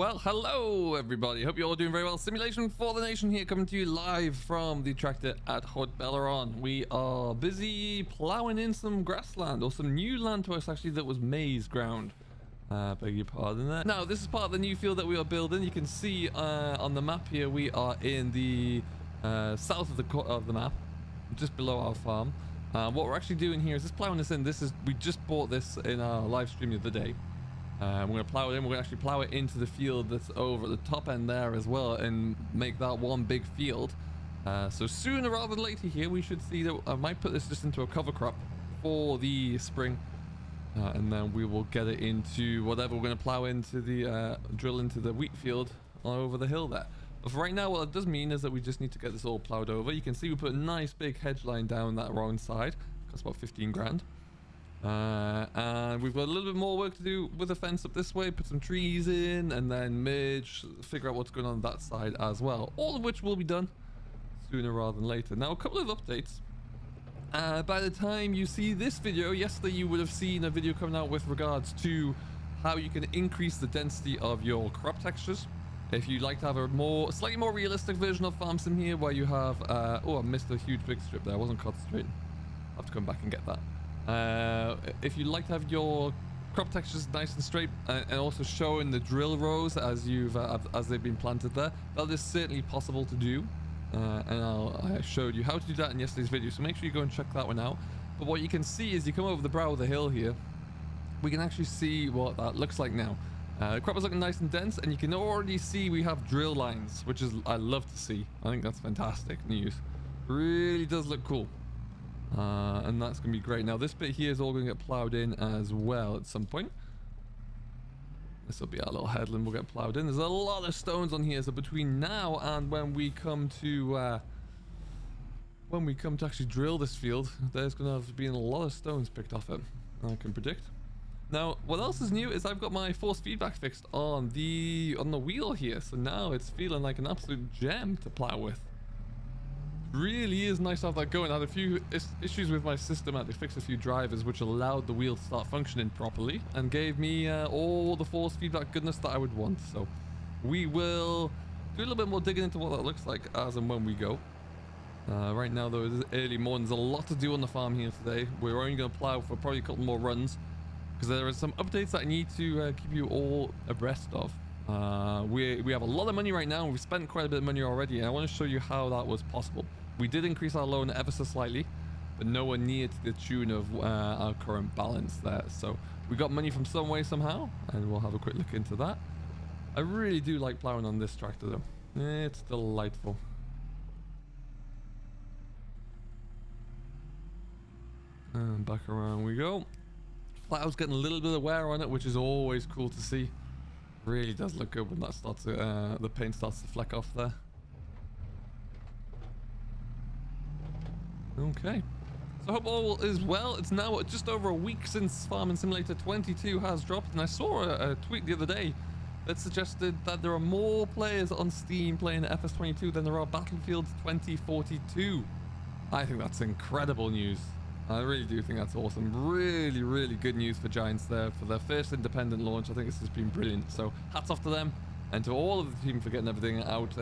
Well, hello everybody. Hope you're all doing very well. Simulation for the Nation here, coming to you live from the tractor at Haut Beyleron. We are busy plowing in some grassland, or some new land to us actually that was maize ground. Beg your pardon there. Now, this is part of the new field that we are building. You can see on the map here, we are in the south of the map, just below our farm. What we're actually doing here is just plowing this in. We just bought this in our live stream the other day. We're going to plow it in. We're going to actually plow it into the field that's over at the top end there as well and make that one big field. So sooner rather than later here, we should see that I might put this just into a cover crop for the spring. And then we will get it into whatever we're going to plow into the, drill into the wheat field over the hill there. But for right now, what it does mean is that we just need to get this all plowed over. You can see we put a nice big hedge line down that wrong side. Costs about 15 grand. And we've got a little bit more work to do with the fence up this way, put some trees in and then merge, figure out what's going on that side as well, all of which will be done sooner rather than later. Now, a couple of updates. By the time you see this video, yesterday you would have seen a video coming out with regards to how you can increase the density of your crop textures. If you'd like to have a slightly more realistic version of Farm Sim here, where you have oh, I missed a huge big strip there, I wasn't concentrating. I'll have to come back and get that. If you'd like to have your crop textures nice and straight and also showing the drill rows as they've been planted there, that is certainly possible to do. And I showed you how to do that in yesterday's video, so make sure you go and check that one out. But what you can see is you come over the brow of the hill here, we can actually see what that looks like now. The crop is looking nice and dense, and you can already see we have drill lines, which is I love to see. I think that's fantastic news. Really does look cool. And that's going to be great. Now, this bit here is all going to get plowed in as well at some point. This will be our little headland. We'll get plowed in. There's a lot of stones on here, so between now and when we come to actually drill this field, there's going to have been a lot of stones picked off it, I can predict. Now, what else is new is I've got my force feedback fixed on the wheel here, so now it's feeling like an absolute gem to plow with. Really is nice to have that going. I had a few issues with my system. I had to fix a few drivers which allowed the wheel to start functioning properly and gave me all the force feedback goodness that I would want. So we will do a little bit more digging into what that looks like as and when we go. Right now though, it is early morning. There's a lot to do on the farm here today. We're only going to plow for probably a couple more runs because there are some updates that I need to keep you all abreast of. We have a lot of money right now, and we've spent quite a bit of money already, and I want to show you how that was possible. We did increase our loan ever so slightly, but nowhere near to the tune of our current balance there. So we got money from some way somehow, and we'll have a quick look into that. I really do like plowing on this tractor though. It's delightful. And back around we go. Plow's getting a little bit of wear on it, which is always cool to see. Really does look good when that starts to, the paint starts to fleck off there. Okay, so I hope all is well. It's now just over a week since Farming Simulator 22 has dropped, and I saw a tweet the other day that suggested that there are more players on Steam playing FS22 than there are Battlefield 2042. I think that's incredible news. I really do think that's awesome. Really, really good news for Giants there for their first independent launch. I think this has been brilliant. So hats off to them and to all of the team for getting everything out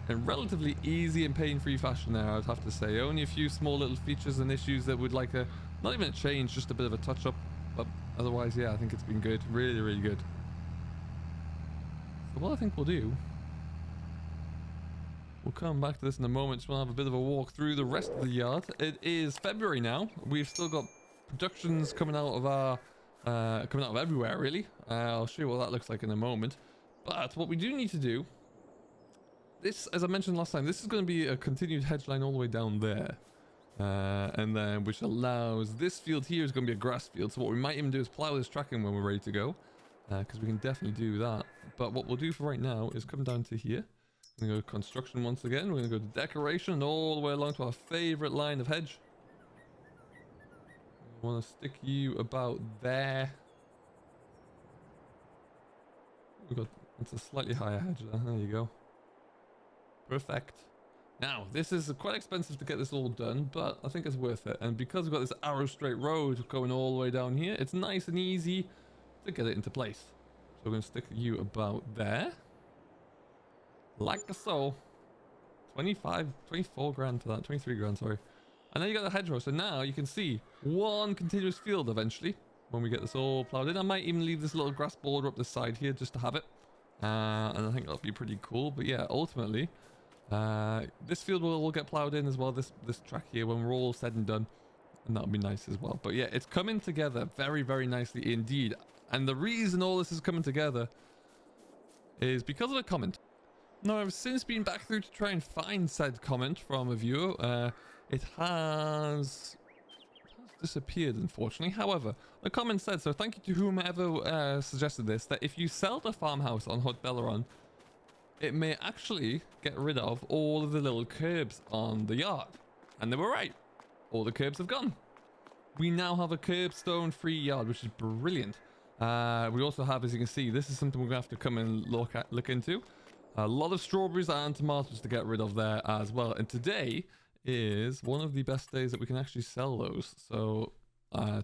in relatively easy and pain-free fashion there, I would have to say. Only a few small little features and issues that would like not even a change, just a bit of a touch-up. But otherwise, yeah, I think it's been good. Really, really good. So what I think we'll do, we'll come back to this in a moment. Just want to have a bit of a walk through the rest of the yard. It is February now. We've still got productions coming out of coming out of everywhere, really. I'll show you what that looks like in a moment. But what we do need to do, this, as I mentioned last time, this is going to be a continued hedge line all the way down there. And then, which allows this field here is going to be a grass field. So what we might even do is plow this track in when we're ready to go. Because we can definitely do that. But what we'll do for right now is come down to here. We're going to go to construction once again. We're going to go to decoration and all the way along to our favorite line of hedge. I want to stick you about there. We've got, it's a slightly higher hedge there. There you go. Perfect. Now, this is quite expensive to get this all done, but I think it's worth it. And because we've got this arrow straight road going all the way down here, it's nice and easy to get it into place. So we're going to stick you about there. like so. 24 grand to that, 23 grand, sorry. And then you got the hedgerow, so now you can see one continuous field eventually when we get this all plowed in. I might even leave this little grass border up the side here just to have it. And I think that'll be pretty cool. But yeah, ultimately, this field will get plowed in as well, this track here, when we're all said and done. And that'll be nice as well. But yeah, it's coming together very, very nicely indeed. And the reason all this is coming together is because of a comment. Now, I've since been back through to try and find said comment from a viewer. It has disappeared, unfortunately. However, the comment said, so thank you to whomever suggested this, that if you sell the farmhouse on Haut Beyleron, it may actually get rid of all of the little curbs on the yard. And they were right. All the curbs have gone. We now have a curbstone-free yard, which is brilliant. We also have, as you can see, this is something we're going to have to come and look into. A lot of strawberries and tomatoes to get rid of there as well. And today is one of the best days that we can actually sell those. So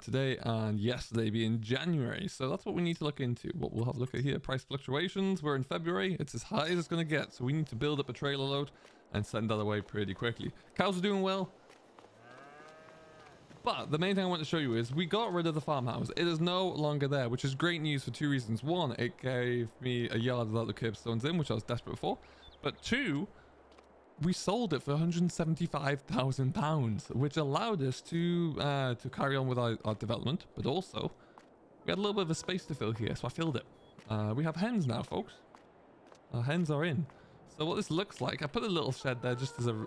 today and yesterday being January. So that's what we need to look into. What we'll have a look at here. Price fluctuations. We're in February. It's as high as it's going to get. So we need to build up a trailer load and send that away pretty quickly. Cows are doing well. But the main thing I want to show you is we got rid of the farmhouse. It is no longer there, which is great news for two reasons. One, it gave me a yard without the curbstones in, which I was desperate for. But two, we sold it for £175,000, which allowed us to carry on with our development. But also, we had a little bit of a space to fill here, so I filled it. We have hens now, folks. Our hens are in. So what this looks like, I put a little shed there just as a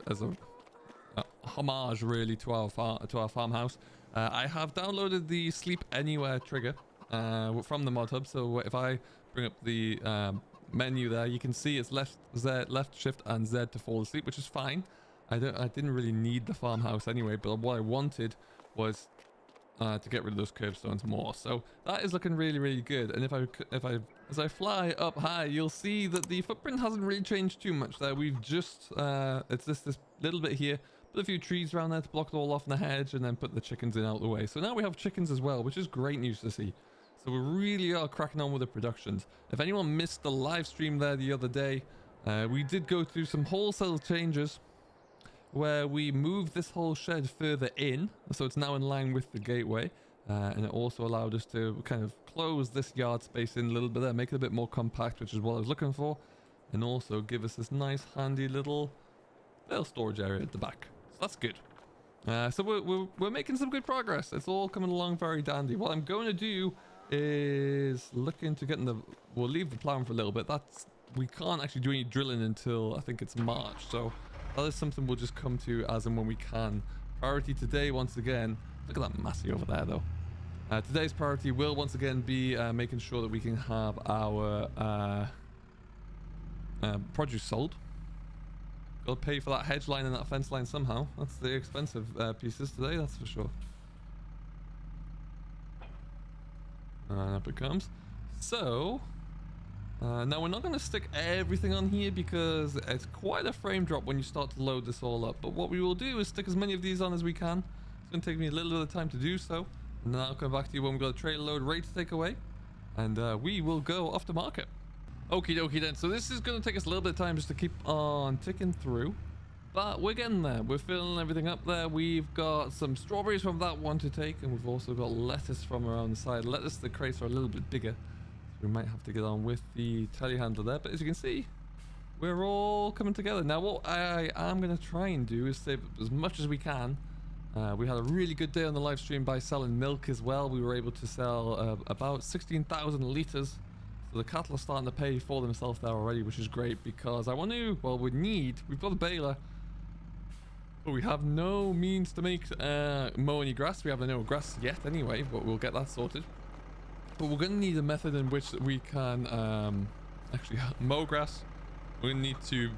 homage really to our farmhouse. I have downloaded the Sleep Anywhere trigger from the mod hub, so if I bring up the menu there, you can see it's left shift and Z to fall asleep, which is fine. I didn't really need the farmhouse anyway, but what I wanted was to get rid of those curbstones more. So that is looking really, really good. And as I fly up high, you'll see that the footprint hasn't really changed too much there. We've just it's this little bit here. Put a few trees around there to block it all off in the hedge, and then put the chickens in out of the way. So now we have chickens as well, which is great news to see. So we really are cracking on with the productions. If anyone missed the live stream there the other day, we did go through some wholesale changes where we moved this whole shed further in, so it's now in line with the gateway. And it also allowed us to kind of close this yard space in a little bit there, make it a bit more compact, which is what I was looking for. And also give us this nice handy little storage area at the back. That's good. So we're making some good progress. It's all coming along very dandy. What I'm going to do is look into getting we'll leave the plowing for a little bit. We can't actually do any drilling until I think it's March. So that is something we'll just come to as and when we can. Priority today, once again, look at that Massey over there though. Today's priority will once again be making sure that we can have our produce sold. Got to pay for that hedge line and that fence line somehow. That's the expensive pieces today, that's for sure. And up it comes. So, now we're not going to stick everything on here because it's quite a frame drop when you start to load this all up. But what we will do is stick as many of these on as we can. It's going to take me a little bit of time to do so. And then I'll come back to you when we've got a trailer load ready to take away. And we will go off to market. Okie dokie then, so this is going to take us a little bit of time just to keep on ticking through. But we're getting there. We're filling everything up there. We've got some strawberries from that one to take. And we've also got lettuce from around the side. Lettuce, the crates are a little bit bigger. So we might have to get on with the telehandler there. But as you can see, we're all coming together. Now what I am going to try and do is save as much as we can. We had a really good day on the live stream by selling milk as well. We were able to sell about 16,000 litres. So the cattle are starting to pay for themselves there already, which is great because I want to, well, we've got a baler, but we have no means to make mow any grass. We have no grass yet anyway, but we'll get that sorted. But we're going to need a method in which we can actually mow grass. We're going to need to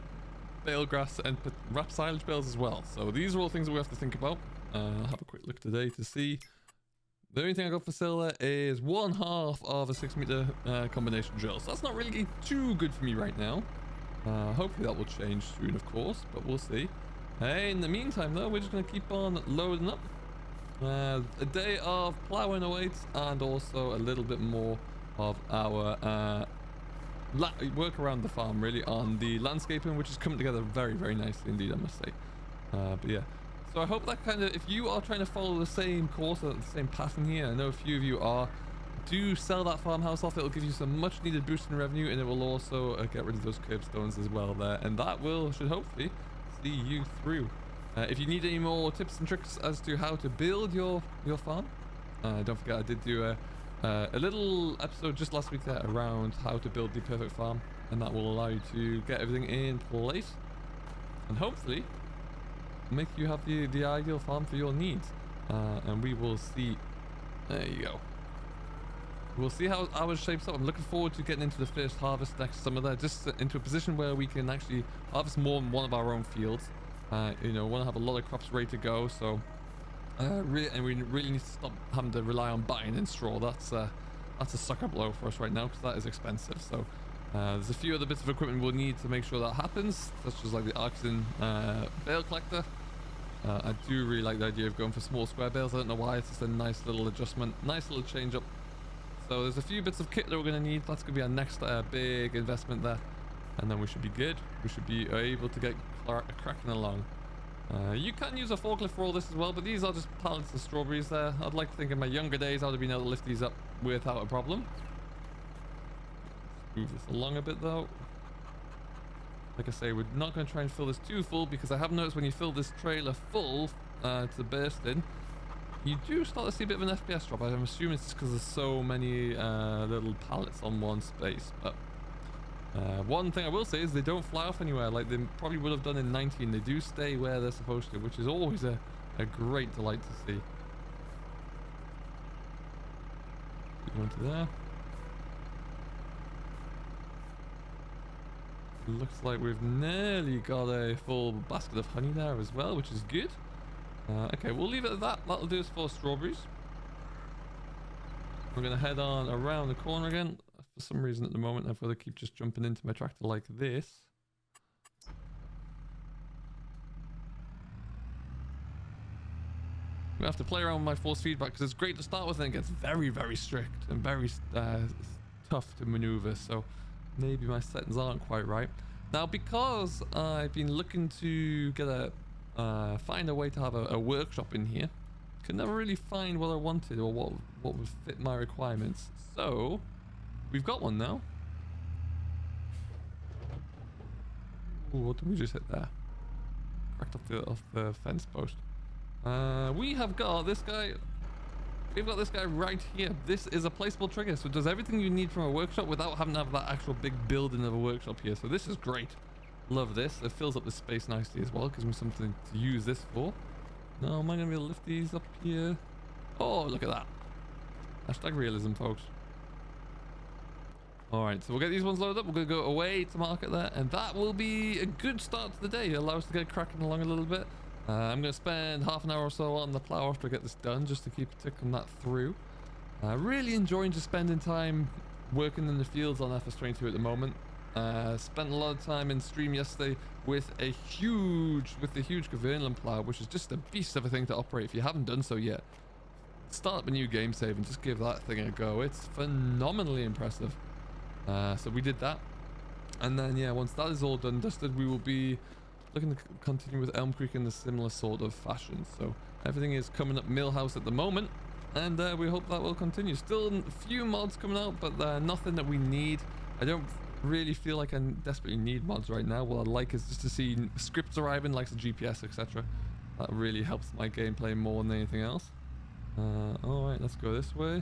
bale grass and wrap silage bales as well. So these are all things that we have to think about. I'll have a quick look today to see. The only thing I got for sale there is 1/2 of a 6-meter combination drill. So that's not really too good for me right now. Hopefully that will change soon, of course, but we'll see. Hey, in the meantime though, we're just going to keep on loading up. A day of plowing awaits and also a little bit more of our work around the farm really on the landscaping, which is coming together very, very nicely indeed, I must say. But yeah, so I hope that kind of, if you are trying to follow the same course or the same pattern here, I know a few of you are, do sell that farmhouse off. It'll give you some much needed boost in revenue, and it will also get rid of those curbstones as well there, and that should hopefully see you through. If you need any more tips and tricks as to how to build your farm, don't forget I did do a little episode just last week there around how to build the perfect farm, and that will allow you to get everything in place and hopefully make you have the ideal farm for your needs. And we will see. There you go. We'll see how ours shapes up. I'm looking forward to getting into the first harvest next summer there, just into a position where we can actually harvest more than one of our own fields. You know, want to have a lot of crops ready to go, so and we really need to stop having to rely on buying in straw. That's a sucker blow for us right now, because that is expensive. So there's a few other bits of equipment we'll need to make sure that happens, such as like the oxen bale collector. I do really like the idea of going for small square bales. I don't know why, it's just a nice little adjustment, nice little change up. So there's a few bits of kit that we're going to need. That's going to be our next big investment there, and then we should be good. We should be able to get cracking along. You can use a forklift for all this as well, but these are just pallets of strawberries there. I'd like to think in my younger days I would have been able to lift these up without a problem. Let's move this along a bit though. Like I say, we're not going to try and fill this too full, because I have noticed when you fill this trailer full to bursting, you do start to see a bit of an FPS drop. I'm assuming it's just because there's so many little pallets on one space. But one thing I will say is they don't fly off anywhere like they probably would have done in 19. They do stay where they're supposed to, which is always a great delight to see. Go into there. Looks like we've nearly got a full basket of honey there as well, which is good. Okay, we'll leave it at that. That'll do us for strawberries. We're going to head on around the corner again. For some reason at the moment I've got to keep just jumping into my tractor like this. I'm going to have to play around with my force feedback, because it's great to start with and it gets very, very strict and very tough to maneuver. So maybe my settings aren't quite right. Now, because I've been looking to get find a way to have a workshop in here, could never really find what I wanted or what would fit my requirements. So we've got one now. Ooh, what did we just hit there? Cracked off the fence post. We have got this guy. We've got this guy right here. This is a placeable trigger, so it does everything you need from a workshop without having to have that actual big building of a workshop here. So this is great. Love this. It fills up the space nicely as well. Gives me something to use this for. Now, am I going to be able to lift these up here? Oh, look at that. Hashtag realism, folks. Alright, so we'll get these ones loaded up. We're going to go away to market there, and that will be a good start to the day. Allow us to get cracking along a little bit. I'm going to spend half an hour or so on the plow after I get this done, just to keep ticking that through. Really enjoying just spending time working in the fields on FS22 at the moment. Spent a lot of time in stream yesterday with the huge Gaverneland plow, which is just a beast of a thing to operate. If you haven't done so yet, start up a new game save and just give that thing a go. It's phenomenally impressive. So we did that, and then yeah, once that is all done dusted, we will be looking to continue with Elm Creek in a similar sort of fashion. So everything is coming up Millhouse at the moment, and we hope that will continue. Still a few mods coming out, but nothing that we need. I don't really feel like I desperately need mods right now. What I like is just to see scripts arriving, like the GPS, etc. That really helps my gameplay more than anything else. All right, let's go this way.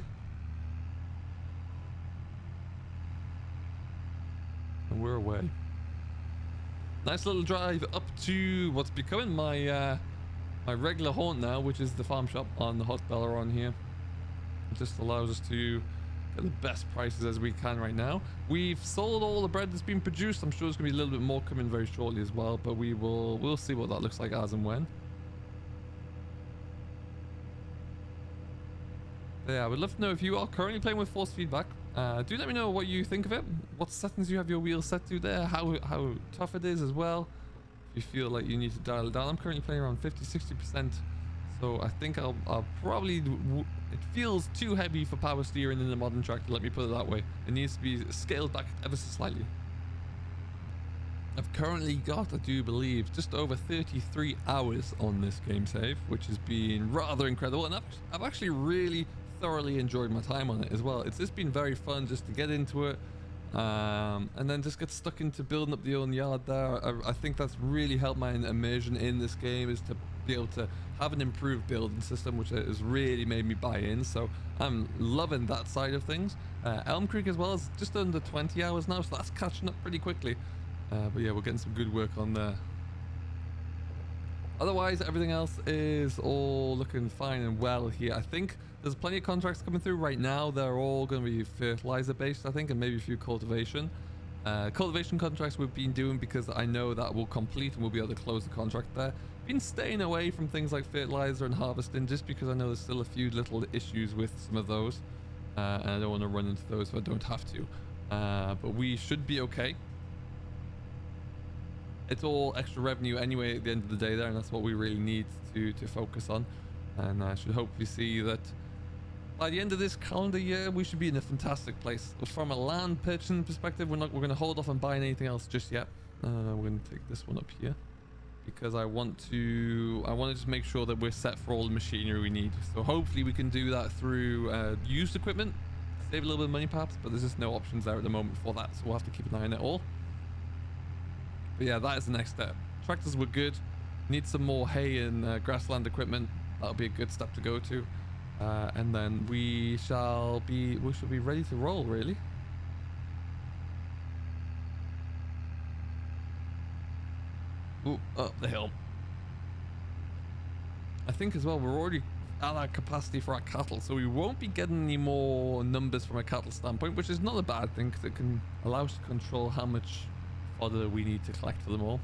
And we're away. Nice little drive up to what's becoming my my regular haunt now, which is the farm shop on the Haut Beyleron here. It just allows us to get the best prices as we can right now. We've sold all the bread that's been produced. I'm sure there's gonna be a little bit more coming very shortly as well, but we'll see what that looks like as and when. Yeah, I would love to know if you are currently playing with force feedback. Do let me know what you think of it, what settings you have your wheels set to there, how tough it is as well. If you feel like you need to dial it down. I'm currently playing around 50-60% So I think I'll probably, it feels too heavy for power steering in the modern tractor, let me put it that way. It needs to be scaled back ever so slightly. I've currently got, I do believe, just over 33 hours on this game save, which has been rather incredible, and I've actually really thoroughly enjoyed my time on it as well. It's just been very fun just to get into it, and then just get stuck into building up the own yard there. I think that's really helped my immersion in this game, is to be able to have an improved building system, which has really made me buy in. So I'm loving that side of things. Elm Creek as well is just under 20 hours now, so that's catching up pretty quickly. But yeah, we're getting some good work on there. Otherwise, everything else is all looking fine and well here. I think there's plenty of contracts coming through right now. They're all going to be fertilizer based, I think, and maybe a few cultivation. Cultivation contracts we've been doing because I know that will complete and we'll be able to close the contract there. Been staying away from things like fertilizer and harvesting just because I know there's still a few little issues with some of those. And I don't want to run into those if I don't have to. But we should be okay. It's all extra revenue anyway at the end of the day there, and that's what we really need to focus on. And I should hopefully see that by the end of this calendar year we should be in a fantastic place. From a land purchasing perspective, we're going to hold off on buying anything else just yet. We're going to take this one up here because I want to just make sure that we're set for all the machinery we need. So hopefully we can do that through used equipment, save a little bit of money perhaps, but there's just no options there at the moment for that, so we'll have to keep an eye on it all. But yeah, that is the next step. Tractors were good. Need some more hay and grassland equipment. That'll be a good step to go to. And then we shall be ready to roll, really. Ooh, up the hill. I think as well we're already at our capacity for our cattle, so we won't be getting any more numbers from a cattle standpoint, which is not a bad thing because it can allow us to control how much fodder we need to collect for them all.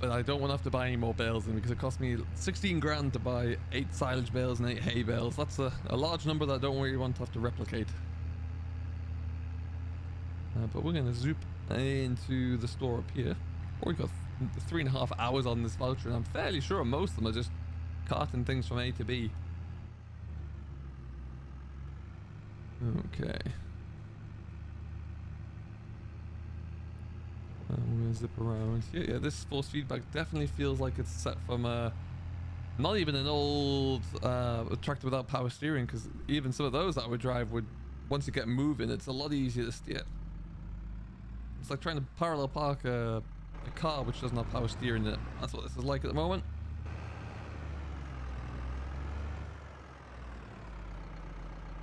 But I don't want to have to buy any more bales in because it cost me 16 grand to buy 8 silage bales and 8 hay bales. That's a large number that I don't really want to have to replicate. But we're going to zoop into the store up here. We've got 3.5 hours on this voucher, and I'm fairly sure most of them are just carting things from A to B. Okay. We're gonna zip around. Yeah, this force feedback definitely feels like it's set from not even an old tractor without power steering, because even some of those that I would drive would, once you get moving, it's a lot easier to steer. It's like trying to parallel park a car which doesn't have power steering in it. That's what this is like at the moment.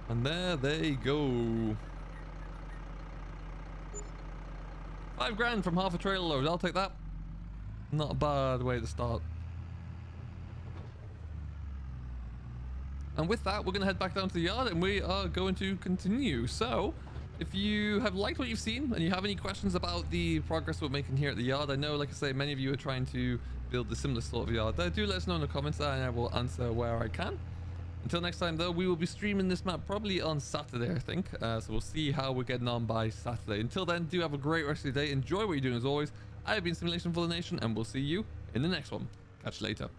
And there they go. 5 grand from half a trailer load. I'll take that. Not a bad way to start. And with that, we're going to head back down to the yard and we are going to continue. So, if you have liked what you've seen and you have any questions about the progress we're making here at the yard, I know, like I say, many of you are trying to build a similar sort of yard there. Do let us know in the comments and I will answer where I can. Until next time, though, we will be streaming this map probably on Saturday, I think. So we'll see how we're getting on by Saturday. Until then, do have a great rest of the day. Enjoy what you're doing as always. I have been Simulation for the Nation, and we'll see you in the next one. Catch you later.